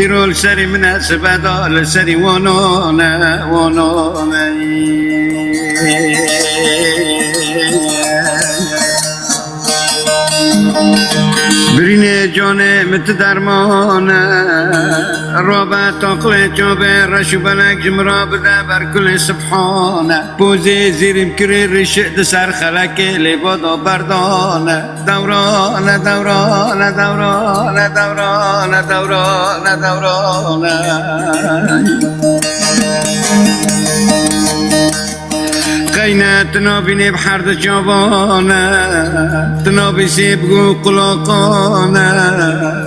بیرول سری مناسبه دال سری وانانه برینه جانه مت درمانه رابط اقل جابه رشو بلک جمرا بده بر کل سبحانه بوزی زیرم کری رشد سر خلک لبادا بردانه دورانه دورانه دورانه دورانه دورانه دورانه قينة تنابيني بحر جوانه تنابي سيبقو قلاقانه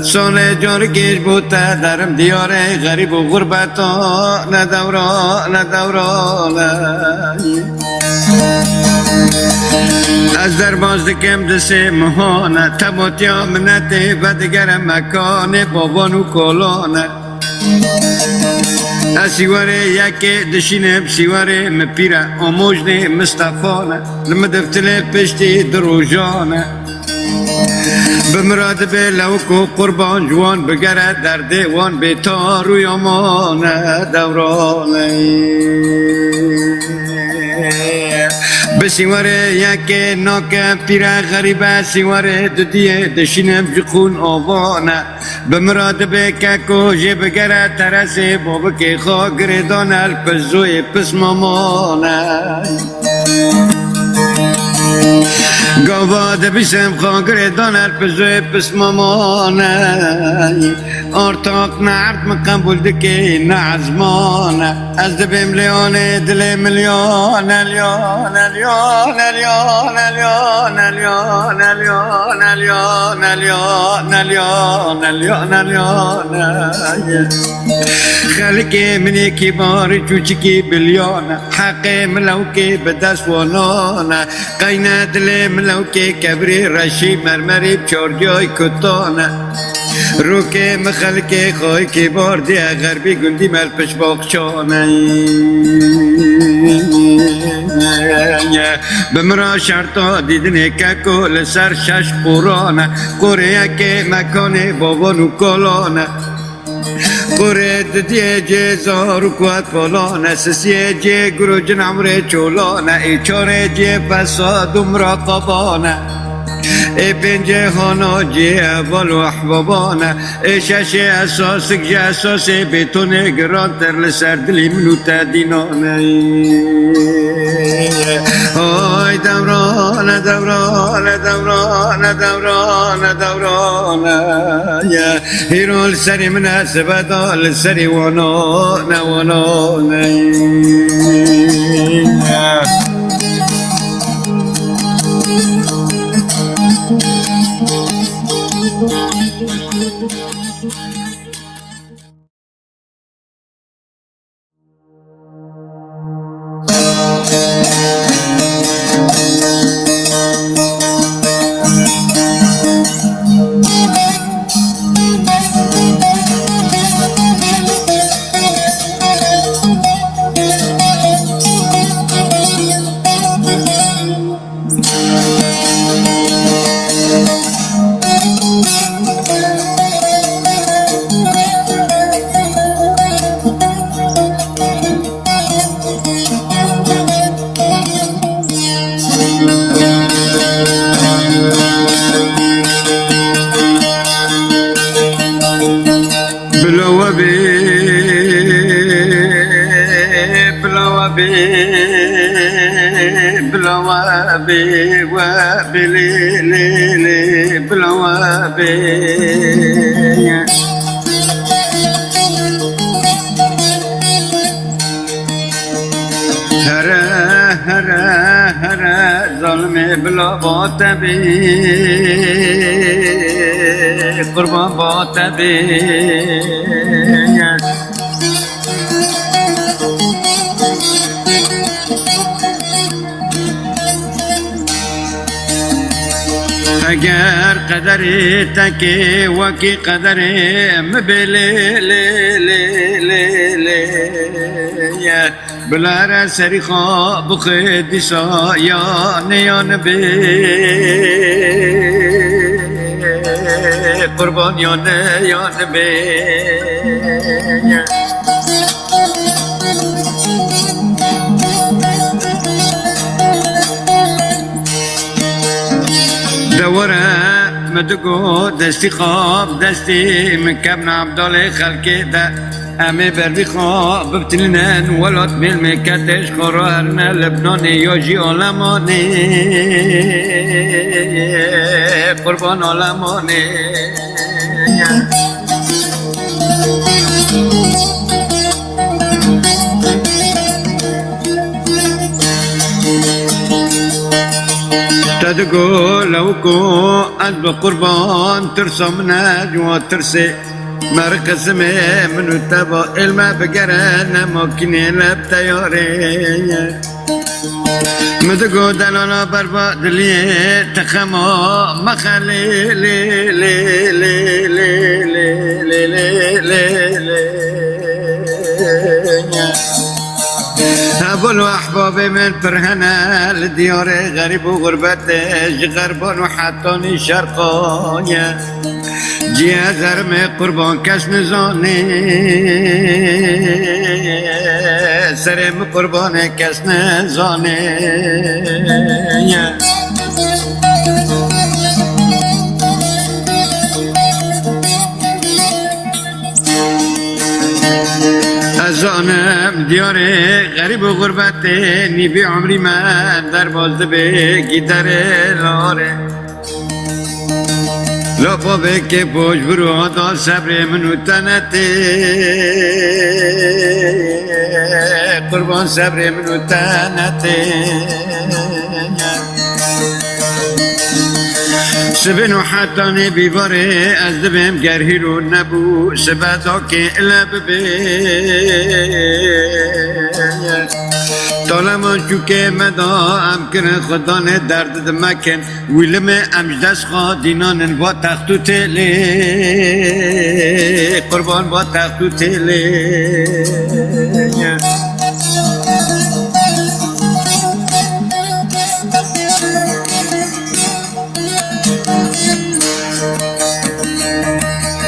سال جاركيش بوتا درم دياره غريب و غربتانه دورانه دورانه از در باز دکم دسته مهانه تباتیا منته و دگر مکانه بابانو کلانه سیواره یکی دشینه سیواره مپیره آموجنه مصطفانه لمدفتله پشتی دروجانه بمراد به لوکو قربان جوان بگره در دیوان بیتار و یامانه دورانه بسیواره یکی ناکه پیره غریبه سیواره ددیه دشینه بجخون آوانه بمراد به ککو جب گره ترسه بابا که خاگر دانل پزوی پس مامانه گاواده بیسم خاگر دانل پزوی پس مامانه ارتاق نعرد مقبول دکی نعزمانه از دبیم لیانه دل ملیان لیان لیان لیان لیان لیان لیان لیان لیان لیان لیان لیان خلقی منی کی بار چوچکی بلیانه حق ملوکی بدست وانانه قینه دل ملوکی کبری رشی مرمری بچار جای کتانه روکه مخلقه خواهی که بار دیه غربی گندی مل پش باقشانه بمرا شرطا دیدنه که کل سر شش قرانه قره که مکان بابانو کلانه قره دیه جه زارو کوات فلانه سسیه جه گرو جنمره چولانه ای چاره جه فساد مراقبانه ای پنجه خانا جه اول و احبابانه ای شش اساسک جه اساس بیتونه گران تر لسر دلی منو تدینانه آی دورانه دورانه دورانه دورانه دورانه هیرول سری مناسبه دال سری وانانه وانانه بلي لي لي بالعوابي هرا هرا هرا ظلمي بلا باطبي قربان باطبي اگر قدری تکی وکی قدری مبلی لی لی لی لی بلار سری خواب بخیدی سا یا نیان بی قربان یا نیان بی دوره مدگو دستی خواب دستی مکبن عبدالله خلقی ده امي بردي خواب بتلنان ولد بالمكتش قرارنا لبناني يوجي علماني قربان علماني تدقو لوكو أدب قربان ترسم نجوى ترسي مركز من تبا الماء بقران ممكن يلب تياري مدقو دلالا بربا دليه تخما مخلي لي لي لي لي لي لي لي لي هبلوا أحبابي من فرهنا لدياري غريب وغربتي غربان وحطاني شرقانيا جيا زرمي قربان كاش نزاني سرم قربان كاش نزاني ازانم دیاره غریب و غربته نیبی عمری من در بازده به گیتر لاره لاپا به که پوش برو آتا صبر منو تنته قربان صبر منو تنته سبن وحتاني بيباري أزدبهم جرهيرو نبو سباتاكي إلا ببي طالما چوكي مدا أمكن خدان درد دمكن ويلم أمجدس خادينان با تختو تيلي قربان با تختو تيلي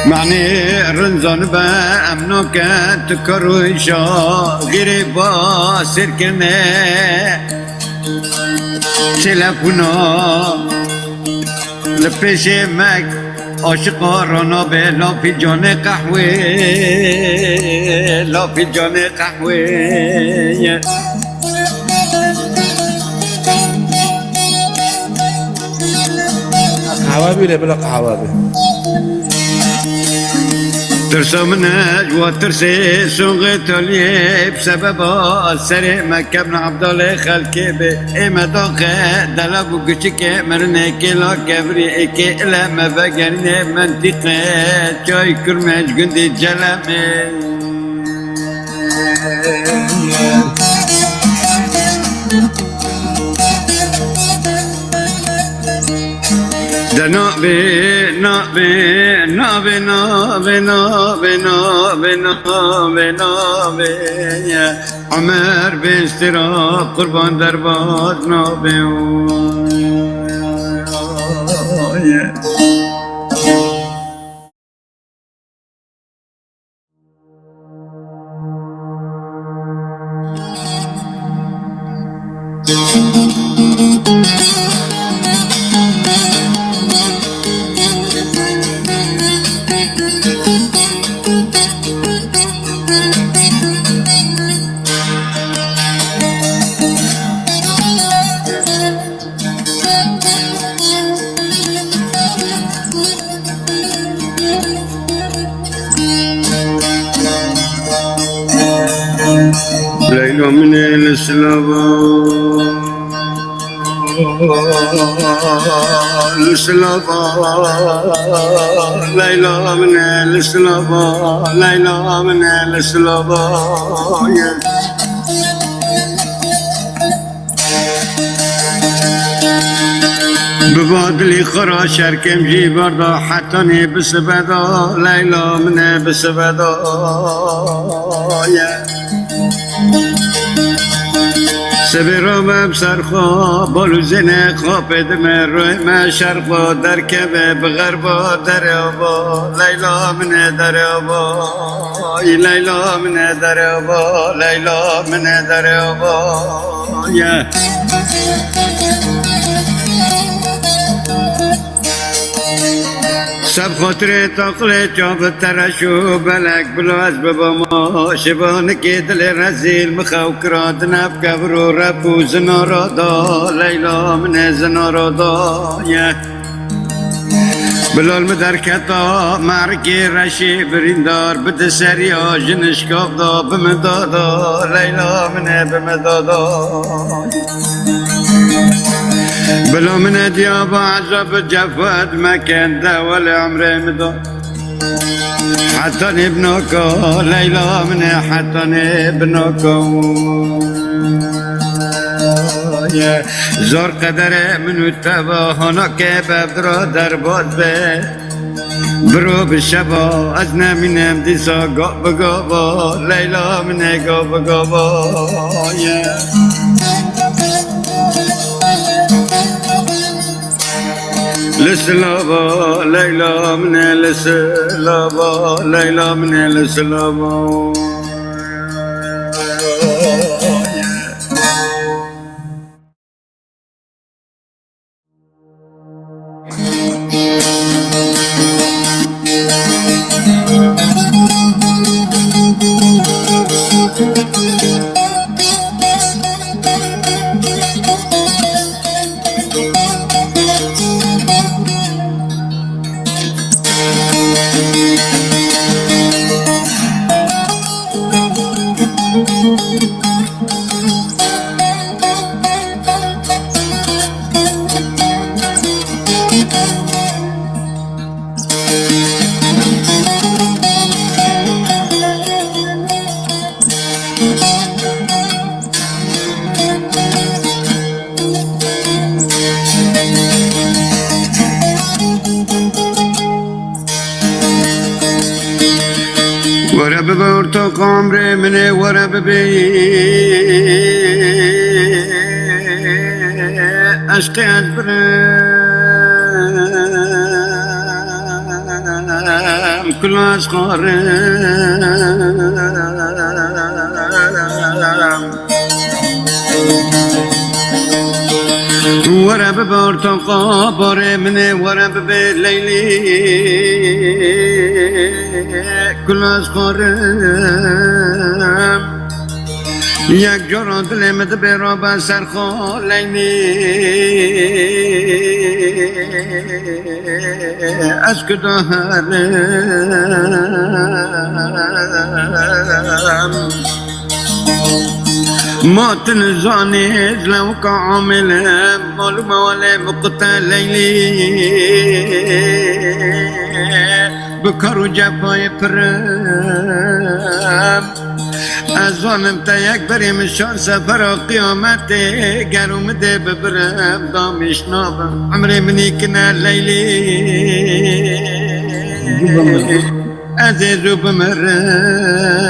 معني رنزان با امنو كان تكرو شا غير با سركنه تلفونا لپیش مک عاشقا رانا به لافی جان قهوه لافی جان قهوه حوابي لا بلا حوابي ترسمنا جوا ترسي سوق توليه بسبب السر مكبنا عبدالله خلقي به مداخه دلابو كشك مرنه كلا كبري كي لا ما بقرنه منطقه جاي كرمج قندي جلمه ده نابي نابي نابي نابي نابي نابي نابي نابي يا عمر باستراق قربان درباز نابي ليلى من السلابان ليلى من السلابان ليلى من السلابان ببادلي خرا شركم جي بردا حتاني بسبدا ليلى من بسبدا سبرا ببسر خواب بالو زنه خواب دمه روی ما شرقا در کبه بغربا در آبا لیلا من در آبا لیلا من در آبا لیلا من در آبا سب خاطر تاقل جاب ترشو بلک بلاز ببا ما شبان که دل رزیل مخو کراد نب قبر و رب و زنارادا لیلا من زنارادا بلال مدر کتا مرکی رشی بریندار بده سریا جنشکاف دا بمدادا لیلا من بمدادا بلا من دياب عزب جفت مكان ده ولا عمري مدار حتى ابنك ليلى من حتى ابنك يا زور قدر من التبا هناك بدر دربات به برو بالشبا ازنا من امدسا قاب قابا ليلى من قاب قابا يا لسلابا ليلى من لسلابا ليلى من لسلابا ورب بورتو قمري مني ورب بي أشقي أجبرم كل أشقارم ورب بورتو قبر مني ورب بالليلي كل أذكرم یک جور دلم دبیرا با سرخالینی از کدارم ما تنزانيز لو كعامل معلومة ولا مقطع ليلي بكرو جفاي برم ظالم تا یک بریم شان سفر قیامت گروم ده ببرم دامش نابم عمر منی کنه لیلی عزیزو بمرم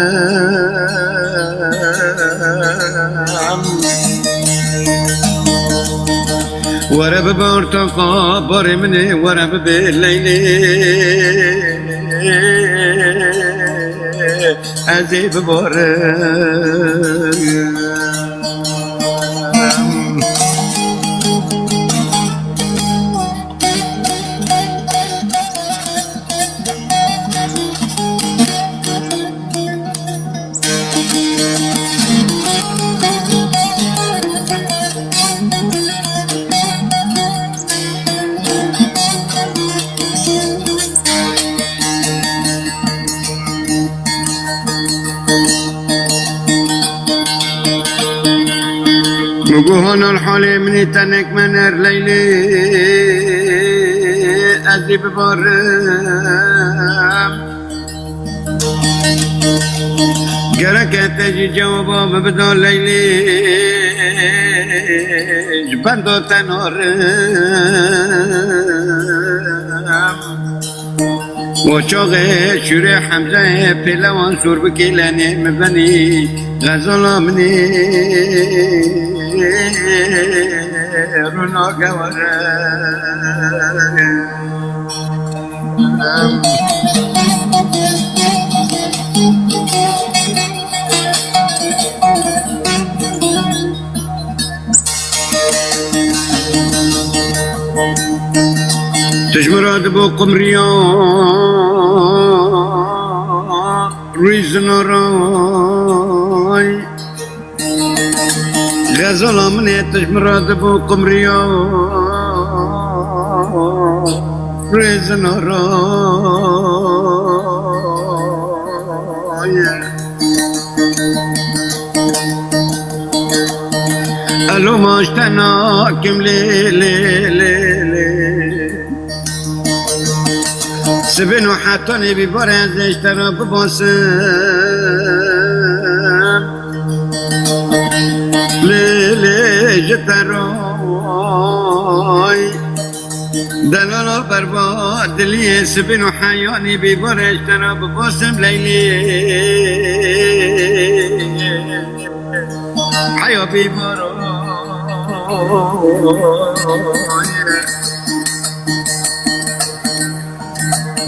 ورب بارتقا بار مني ورب بالليل عزيب بارم هون الحالي مني تنك منر ليلي أزي ببارم قالك تجي جوابا ببدا ليلي جبندو تنورم وشوغ شوري حمزة بلوان سور بكيلاني مبني غزل مني رونا قورم تجمرات بو قمريان ريزن راي غزل مني تجمرات بو قمريان ريزن راي ألو ما اشتنا كم لي سبين وحطوني ببرز اشترى ببوسم ليلي جتروي دلالو برباد لي سبين وحيوني ببرز اشترى ببوسم ليلي حيو ببروي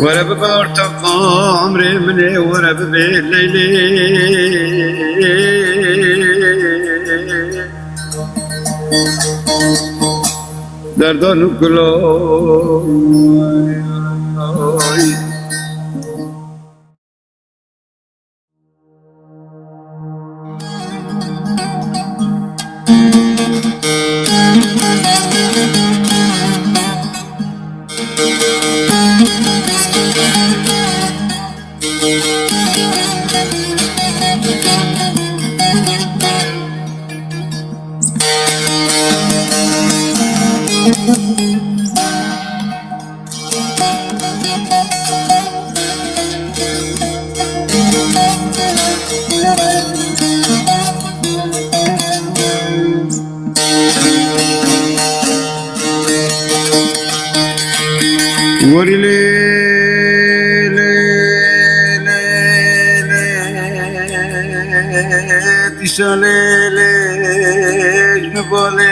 ورا ببارتق عمري مني ورا ببالليلي دردان كلاي وري لي تشالي جنبالي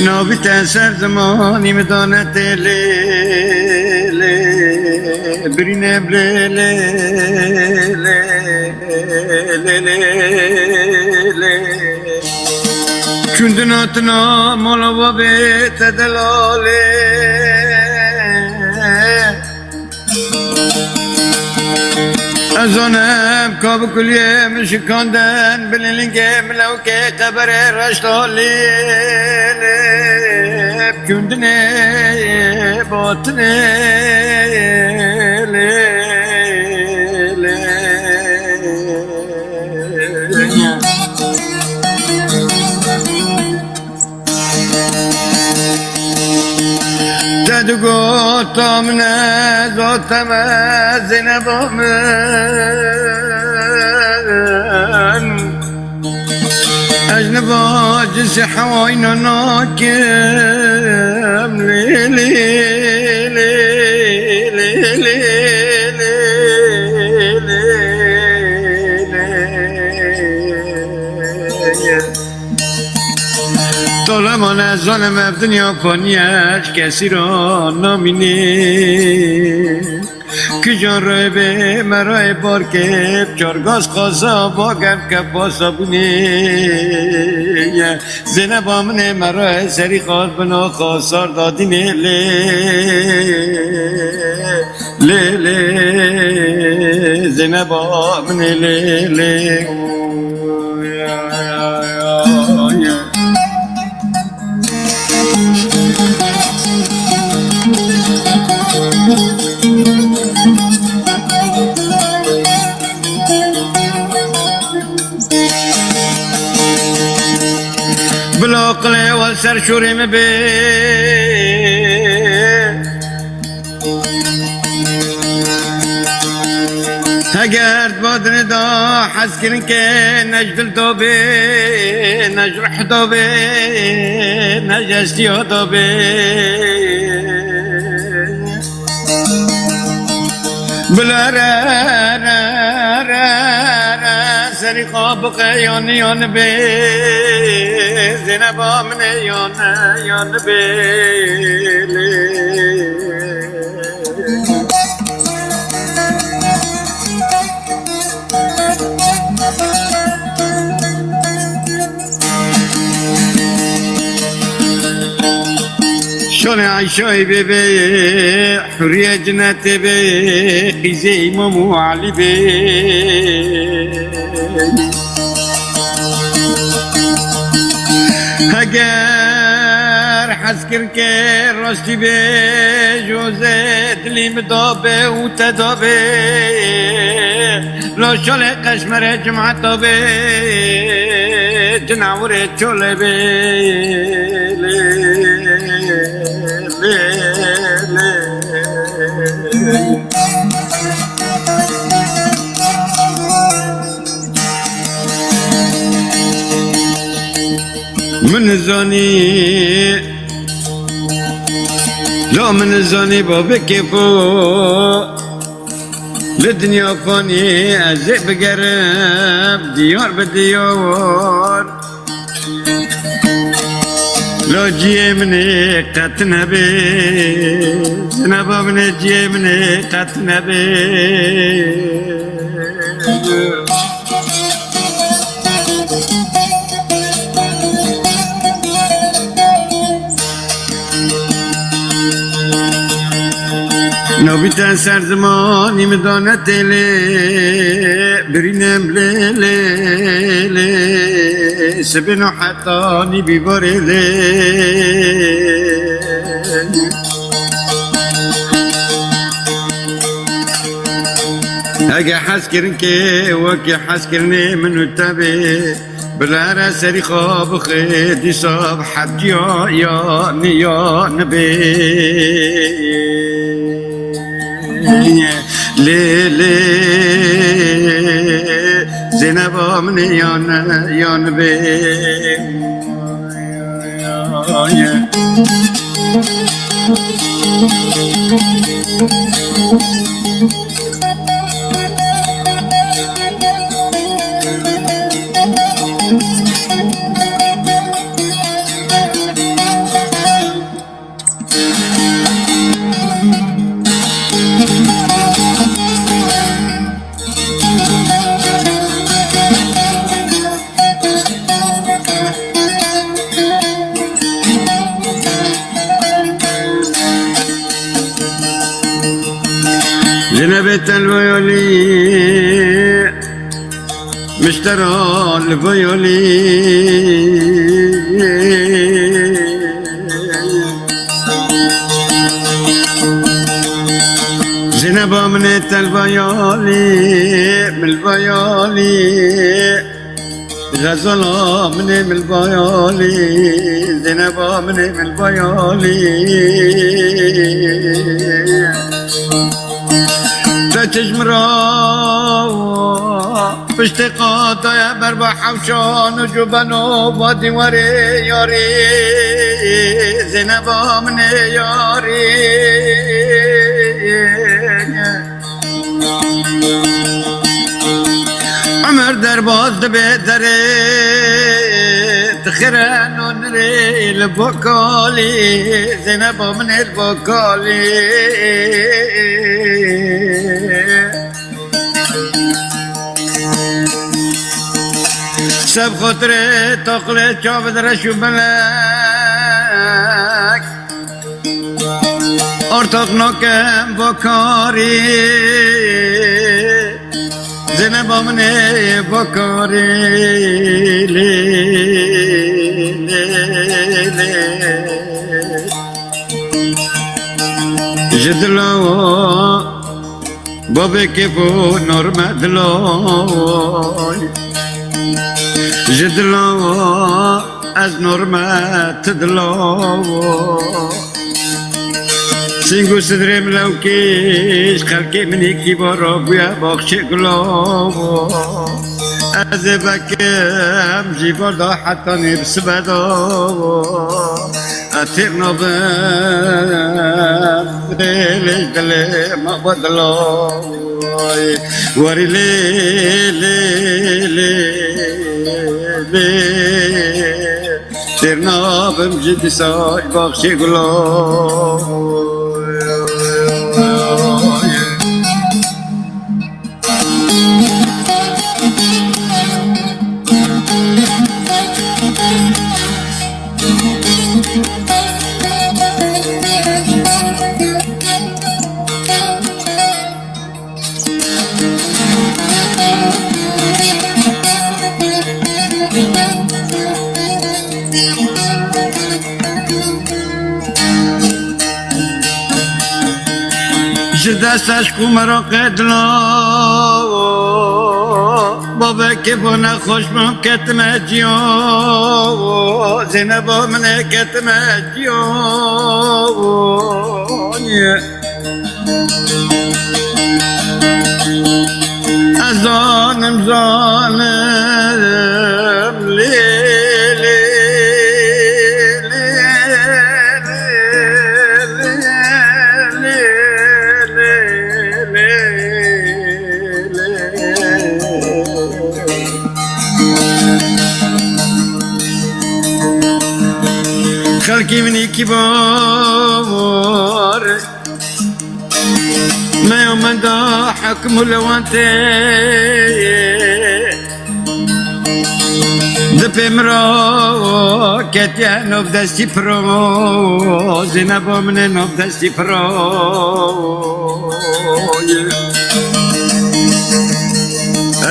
نوبي تأثر زماني مدانت برينه كندناتنا مولوا بيت دلالي ازانم کاب کلیه مشکاندن بلینگه ملوکه قبر رشتالی کندنه باطنه تدگو تامنه زاتم زنبامن أجنبا جسي حواين ناكم ليلي طالما نظالم دنیا فانیش کسی را نامینه که جان رای به مرای بار که چارگاز خواستا باگم که پاسا بونه زنب آمنه مرای سری خواد بنا خواستار دادینه لی زنب آمنه لی سر شوریم به هگرد بادن دا حس کرن که نجدل دابه نجرح دابه نجستی ها دابه بلا را را را را سری خواب قیان یان به زنبا من یان به شون عيشوي بيبي حرية جناتي بي خيزي مامو علي بي هجر حسكر كي رشتي بي جوزت لي مدوبي وتدوبي لو شولي قشمر جمعة بي جناوري شولي بي من الزاني لا من الزاني بابك فوق للدنيا فاني أزق بقرب ديار بديار لو جي مني قتنا بي نبا من جي مني قتنا بي نوبيتا سر زماني مدانة تيلي برينم ليلي سبنو حتاني بباري لي هاقا حس كرنكي وكي حس كرني منو تابي بلا راسري خواب خيدي صاب حد يا نبي ليلي زينب من يان بي زينبت الفيولي مشترى الفيولي زينب منت الفيولي من الفيولي غزلة من الفيولي زينب من الفيولي تجمرا باشتقاط يا بربع حوشان وجبنو بادي وري ياري زينب من ياري عمر درباز دبيتري تخرن ونري البوكالي زينب من البوكالي سب خطري تقلي شوف درشو ملك ارتق نوكم بوكاري زينب من بوكاري لي جدلو بابك بو نور مدلو جدلو از نورما تدلو سینگو صدرم لوکیش خلکی منی کی بارا بیا باخش گلو از بکم جیبار دا حتی نبس بدا اتیر نبم دلیش دلی ما بدلا واری لی لی لی لی تیر نبم جدی سای باخش گلو دستش کو مرا قدلا بابا که بنا خوش من کتم جیو زینبا من کتم جیو از آنم زانم لیلی خلقی منی کی بار ما يوم دا حكم لوانتي دبي مرا كتيا نوف دستي برو زينبا من نوف دستي برو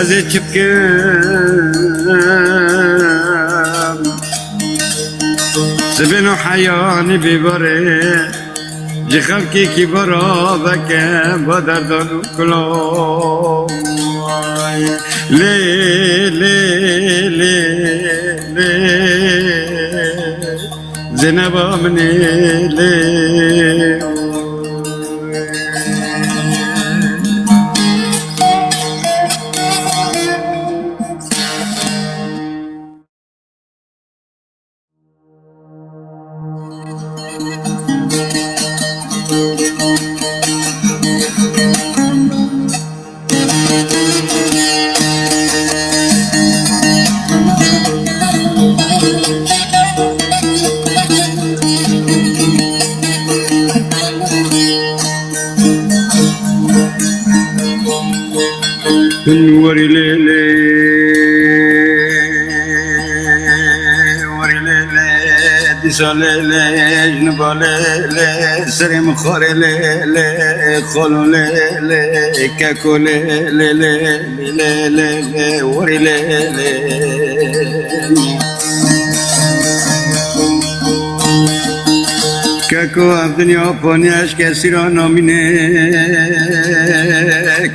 ازي تشبكم سبنو حياني ببري جي خلقي كي برا بكم بدردانو كلو لي لي لي لي زينبا مني لي وري ليلي وري ليلي ديسا ليلي جنبا ليلي سريم خوري ليلي خولو ليلي كاكو ليلي ليلي ليلي وري ليلي كاكو الدنيا بونياش كسيرا نامينه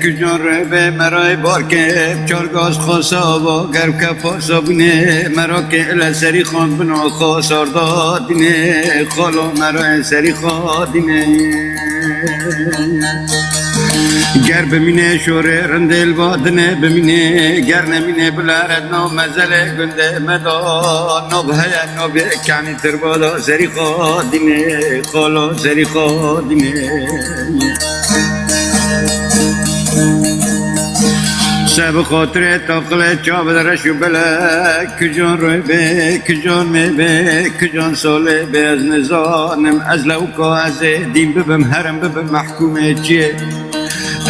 كجان ربه مراي باركه چارگاز خاصا با گرب کپاسا بونه مرا که لسری خان بنا خاصار دادینه خالا مرا سری خادینه گر بمینه شوره رندل بادنه بمینه گر نمینه بلارد نو مزله گنده مدا نو بهیا نو بکنی تربادا سری خادینه خالا سری خادینه سب خاطر تاقل چاب درشو بله کجان روی به کجان می به کجان ساله به از نزانم از لوکا از دین ببم حرم ببم محکومه چیه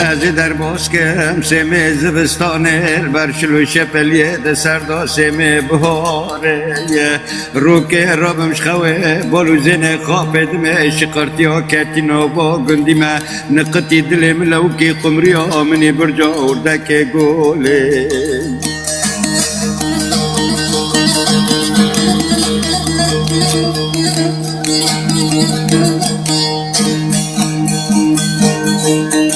از در باز کم سمه زبستانه برشلو شپلیه ده سردا سمه بهاره رو که رابمش خواه بالو زنه خواه بدمه شقرتی ها کتینا با گندیمه نقطی دلم لوکی قمری ها منی برجا اردک گوله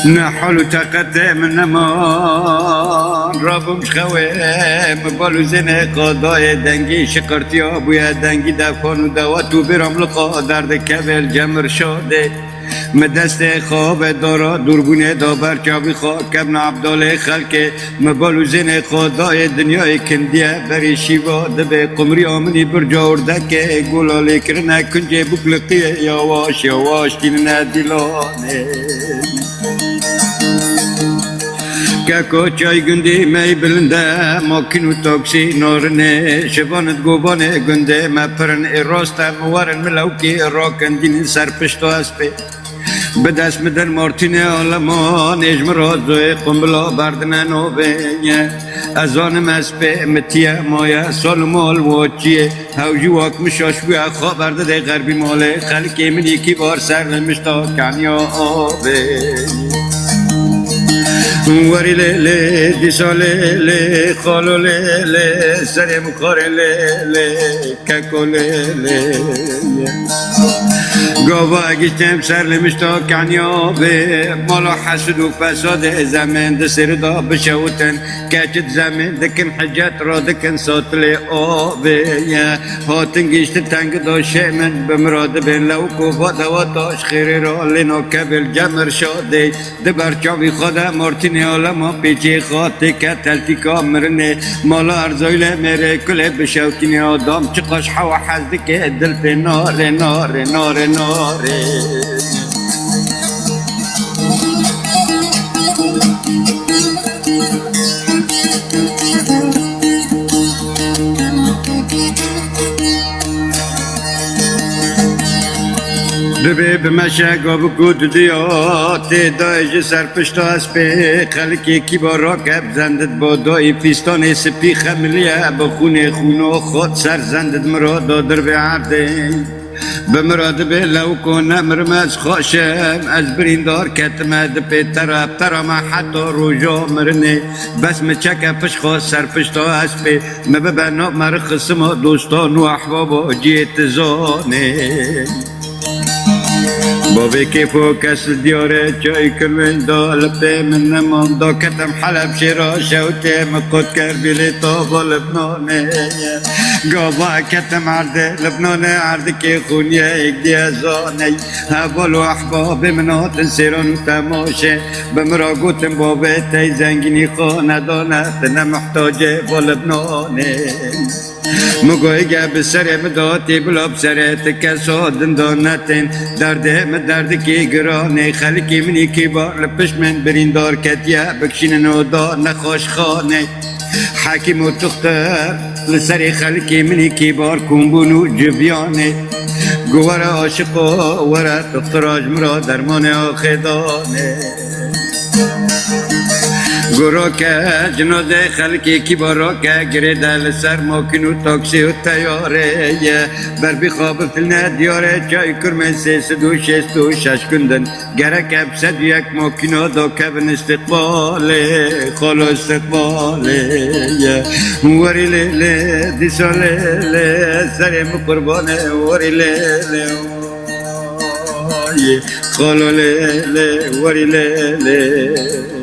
نحلو تقدم من نمان رابم شخوه مبالو زنه قضای دنگی شکرتی آبویا دنگی دفن و دواتو برام لقا درد کبل جمر شده مدست خواب دارا دوربونه دابر چابی خواب کبن عبدال خلک مبالو زن خدای دنیای کندیه بری شیوا دبه قمری آمنی برجا اردک گلالی کرنه کنجه بکلقیه یواش یواش کینه دیلانه که چای گندی می بلنده ماکین و تاکسی نارنه شبانت گوبانه گنده مپرن راست موارن ملوکی راکندین سرپشت و اسپه به دست مدن مارتین آلمان اجمرازوی قنبلا بردن نوبینه از آنم اسپه متیه مایه سالمال واچیه هوجی واک مشاشوی خواه برده ده غربی ماله خلکی من یکی بار سر نمشتا کنیا آبه وری لی دی ساله لی خالو لی سرم خاره لی ککو لی گاوا اگیشتم سر نمشتا کنیا به مالا حسد و فساد زمین ده سر دا بشوتن کچت زمین دکن حجت را دکن ساتل آبه هاتن گیشت تنگ داشه من بمراد بین لو کوفا دوا تاش خیره را لینا کبل جمر شاده ده برچاوی خوده مارتین عالم ها پیچه خاطه که تلتیکا مرنه مالا ارزایل میره کله بشوتین آدم چقاش حوا حزده که دل پی ناره ناره ناره ناره دبی بمشه گاب کود دیات دایج سرپشت اسپه خلکی کی با راکب زندت با دای پیستان سپی خملیه با خونه خونو خود سر زندت مراد دادر به عرده بمراد به لو کنه مرمز خوشم از بریندار کتمه ده پی طرف ترا ما حتی روژا مرنه بس مچکه پش خواست سرپشتا اسپه مببنا مرخصم دوستان و احباب جیت زانه بابی که فوکس دیاره چای کرمین دا لبه من نمان دا کتم حلب شیرا شوته مقود کر بیلی طابا لبنانه گابا کتم عرده لبنانه عرده که خونیه ایک دیه زانه اول و احباب منات سیران و تماشه بمرا گوتم بابه تی زنگینی خانه دانه تنه محتاجه با لبنانه مگوی گه بسره مداتی بلا بسره تکه سادن دانتین درده درد کی گرانه خلکی منی کی بار لپش من بریندار کتیه بکشین نودا نخوش خانه حاکم و تختر لسری خلکی منی کی بار کنبونو جبیانه گوار عاشق و ور تختر آجمرا درمان آخدانه گورا که جنازه خلکی کی بارا که گره دل سر ماکین و تاکسی و تیاره بر بی خواب فیلنه دیاره چای کرمه 366 کندن گرک ابسد یک ماکینا دا کبن استقباله خالا استقباله وری لیله دی ساله سرم قربانه وری لیله خالا لیله وری لیله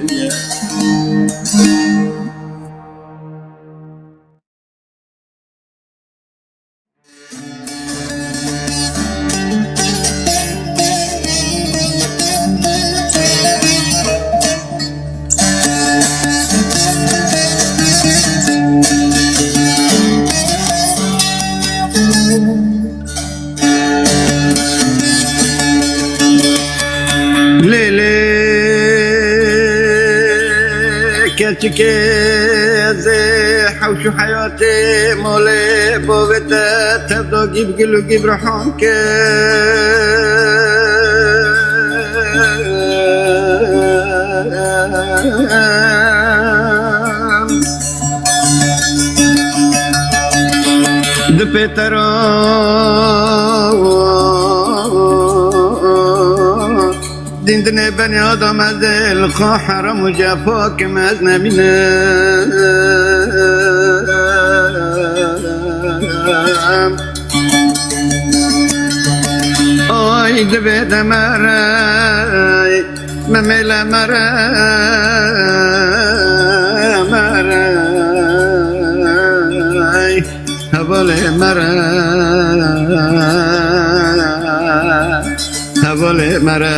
كاتشكي زي حوشو حياتي مولي بوبتا تبدو جيب قلو جيب روحانك دبترا دين بني آدم از الخا حرام و جفا که از نبینم آی دبه دمرای مميلة مرا هبولي مرا هبولي مرا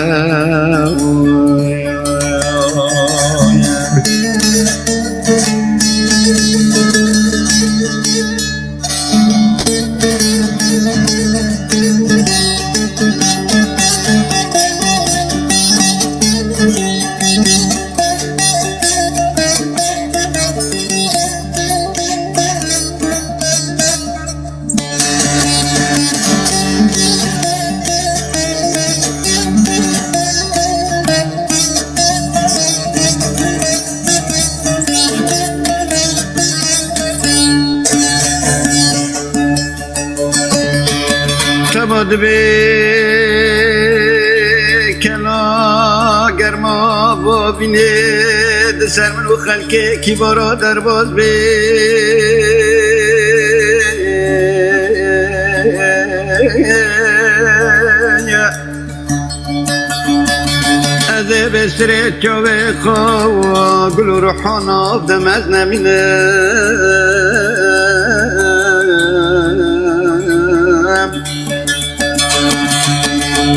تباد به کلا گرما با بینه سر من و خلقه کی بارا در باز به از بسر چوه خوا گل و روحان آفدم از نمینه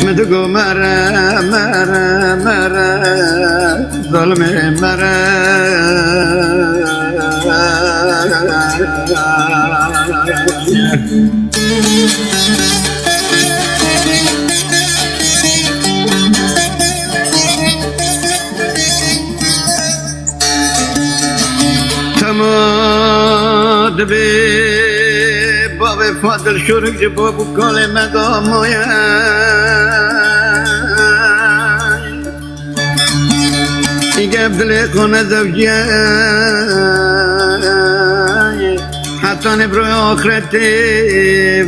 مدگو مرا مرا مرا ظلم مرا تماد به باب فاضل شرک باب کل مدامویا ایگه دل خونه زوجیه حتی نبروی آخرتی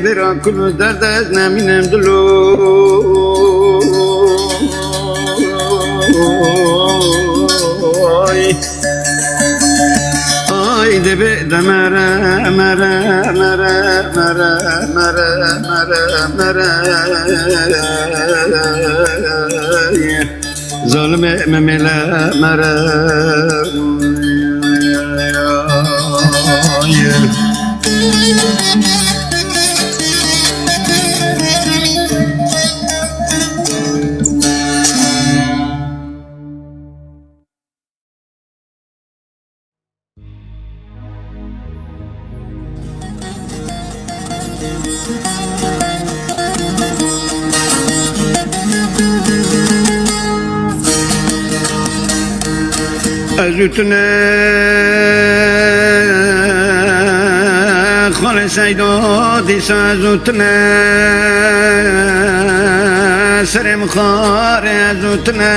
برا کلو درد از نمینم دلو آی دبه دمرا مرا مرا مرا مرا مرا مرا ظلم مملا مرا ازوتنا خالص ایدا دیسا ازوتنا سرم خار ازوتنا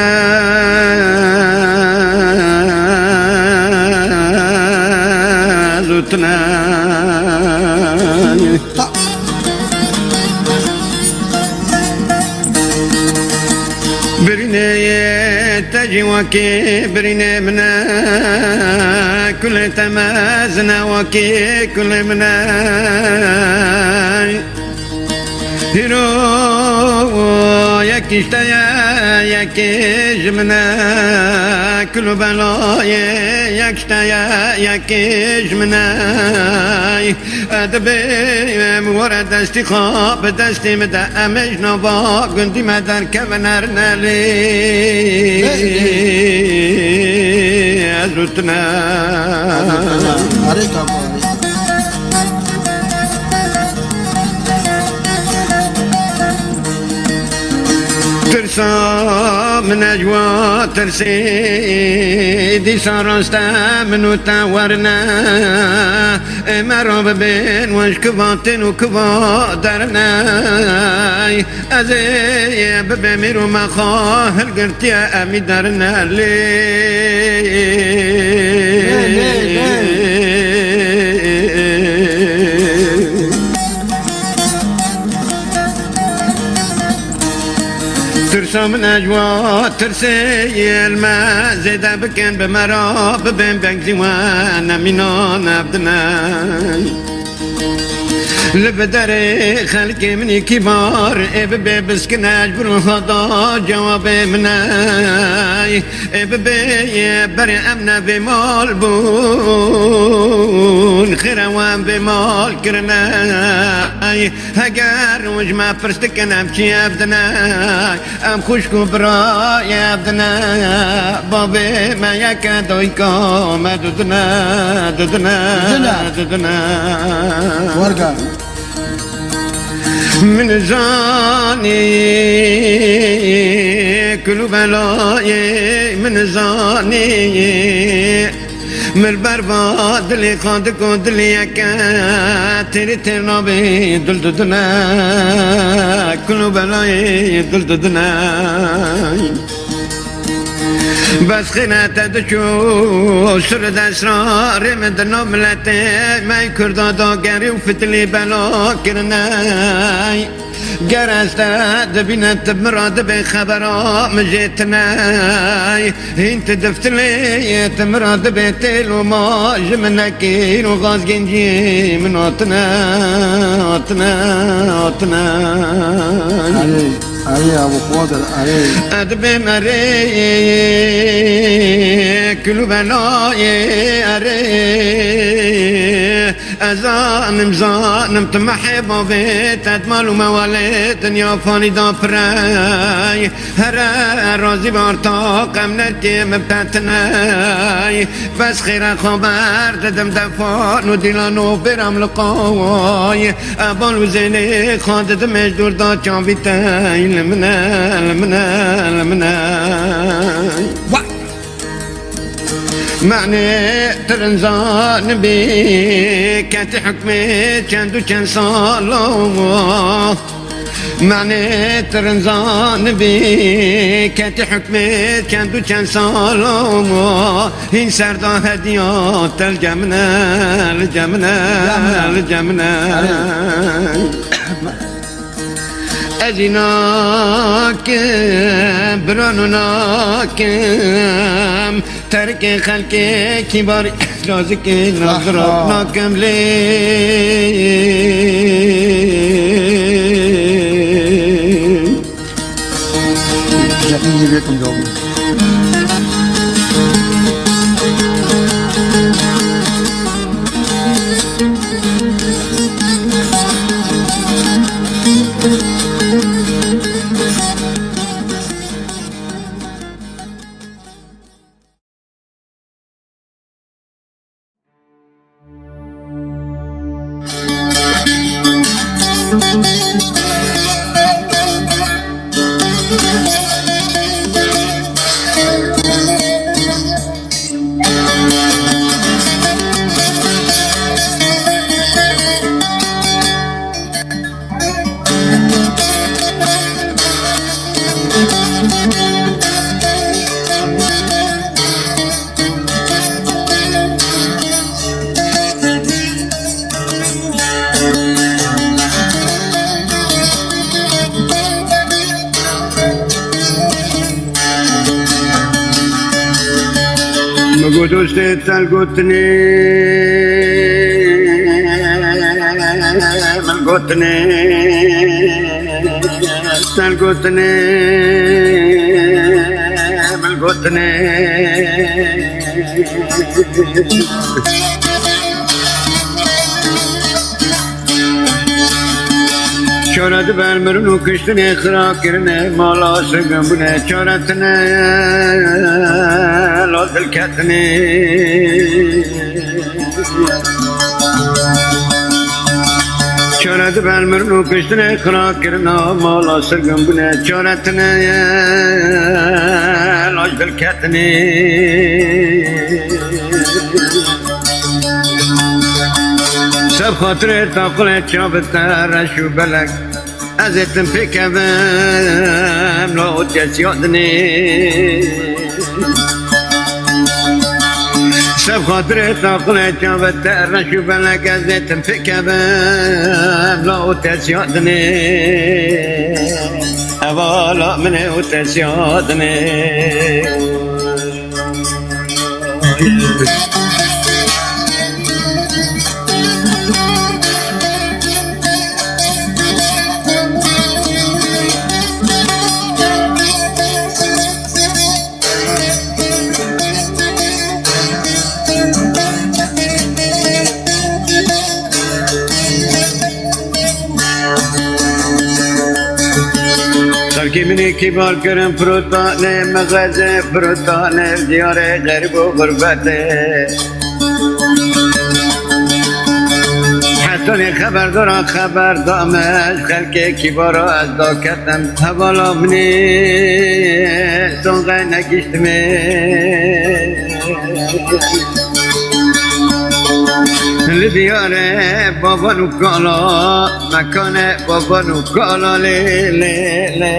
ازوتنا بريني تجي وكي بريني منا كل تمازنا وكي كل منا هيرو يكشتايا يكجمنا كل بلايا يكشتايا يكجمنا ادبي مورد دستي خواب دستي مدى امجنا با قندي مدر كبنرنا لي ازوتنا ترسا من اجوا ترسي دي سارستا منو تاورنا مرا ببين وش كباتن وكبا درنا ازي ببميرو مخاهر قرتي امي درنا ترسا من اجوا ترسي الماء زيدا بكن بمرا ببين بنكزي وانا مينون ابدنا لبدري خلقي مني كبار اببي بسكن اجبر خطا جوابي مناي اببي بري امنا بمال بون خيروان بمال كرناي هقار وجما فرستك انا بشي ابدناي ام خوشكو براي ابدنا بابي ما يكادو يكوم ددنا ورقة من زاني كل بلاي من زاني من برباد اللي خادك ودلي يكا تيري تيرنابي دل ددنا كل بلاي دل ددنا بس خنا تدشو سرد اسرار مدنو ملتي ما يكردا داگری و فتلی بلا کرنای گرسته دبینت مراد به خبرا مجیتنای هینت دفتلی مراد به تیل و ما جمنکی و غاز گنجی من آتنا علي ابو قادر علي ادبي مري كل بلاي اري ازانم زانم تمحب بيت ادمال ومواليت يا فاني دا براي هر رازي بارتاق امنتي مبتتناي بس خير خبر ددم دفان وديلانو برام لقاي ابال وزيني خاندد مجدور دا چاويتاي لمنا معني ترنزان بي كانت حكمي كان دو كان صالو معني ترنزان بي كانت حكمي كان دو كان صالو هين سردا هديات الجمنا أزيناك برانوناكم ترك خلقي كبار رازك نظرناكم ليه جاكيني بيكم دوم مقدوس تلقتني شورت برمرن و کشتن خراب کرنه مالا سگمونه چارتنه لازل کتنه چارت برمرن و کشتن خراب کرنه مالا سگمونه چارتنه لازل کتنه سب خاطر تاقل چابتر شو بلک ازتم فکرم لا اتیس یادنی سب خاطر تاقل چابتر شو بلک ازتم فکرم لا اتیس یادنی اوالا من اتیس یادنی مني كبار كرم فروتانه مغازه فروتانه دیاره غریب و غربته حتی خبر دارم خبر دامش خلق کبارا از داکتم حوالا منی سنگه نگیشتمه لدیاره بابا نوکالا مکانه بابا نوکالا لی لی لی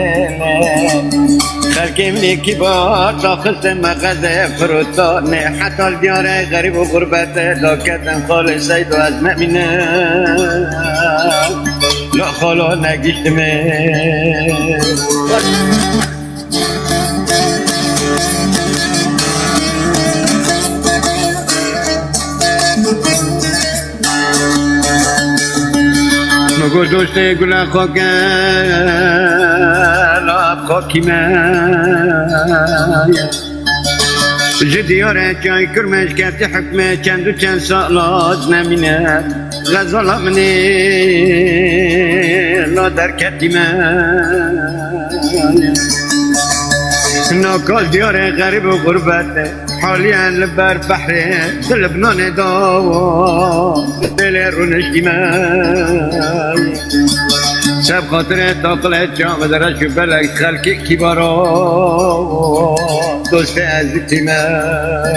خلقی منی کبار داخلت مغزه فروتانه حتی دیاره غریب و غربته داکتم خال سید و از نمینه لا خالا نگیشتمه مگو دوست گل خاکه لاب خاکی من جدیاره چای کرمش کتی حکمه چند و چند سالات نمینه غزالا منی لا در کتی من ناکال دیاره غریب و غربت حاليا لبر بحري لبنان داوا دل رونش ديماي سب خاطر تاقل جام درش بلک خلق كبارا دوست عزیزی من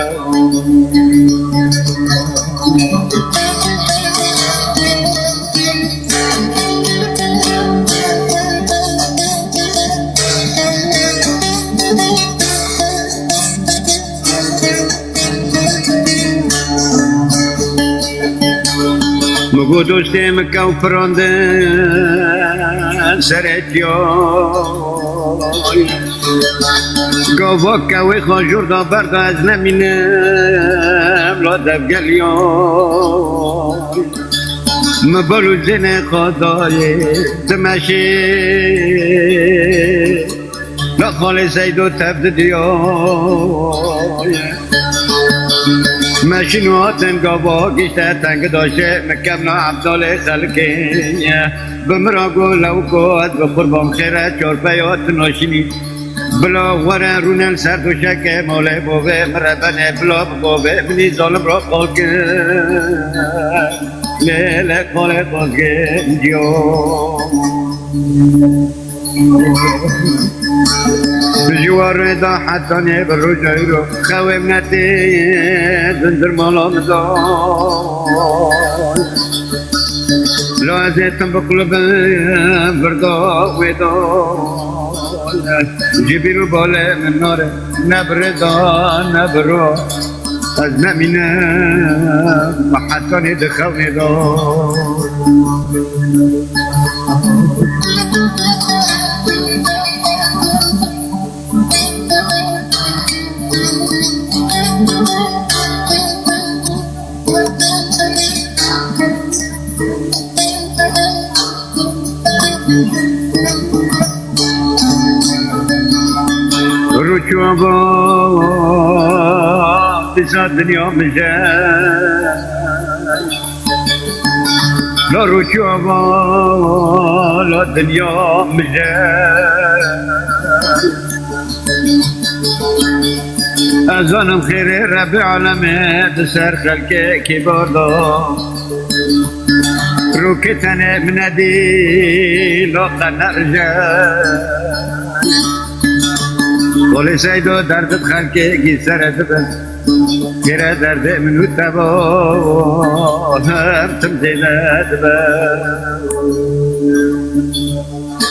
مگو دوست مکه و فرانده سرتیای گاوا کوی خاجور دا برد از نمینم لا دبگلیای مبالو زن خدای تمشی لا خال سیدو تبد دیای ماشینواتن گاوا گیشته تنگ داشته مکمنا عبدال خلقی بمراگو لوکو از بقربان خیره چورپیات ناشینی بلا غره رونن سر دوشک موله بوه مربنه بلا بوه منی ظالم را قال که لیل قال قال که جو جوار دا حتی نبر رو جایی رو خویم نتی دندر مالا مزای لازتم بقلبم بردا ویدای جبی رو باله من ناره نبر دا نبرو از نمینم حتی ندخونی دا روچو آبا بسا دنیا مجد لا روچو آبا لا دنیا مجد ازانم خیر رب عالمه بسر خلق کبار دا رو که تنه مندی لا قنرجه قول سيدو درد خلقي كي سرد بس كرا درد منو تبا هرتم زينات بس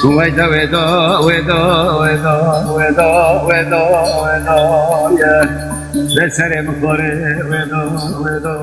ويدا ويدا ويدا ويدا ويدا ويدا ويدا يا لسر مخوري ويدا ويدا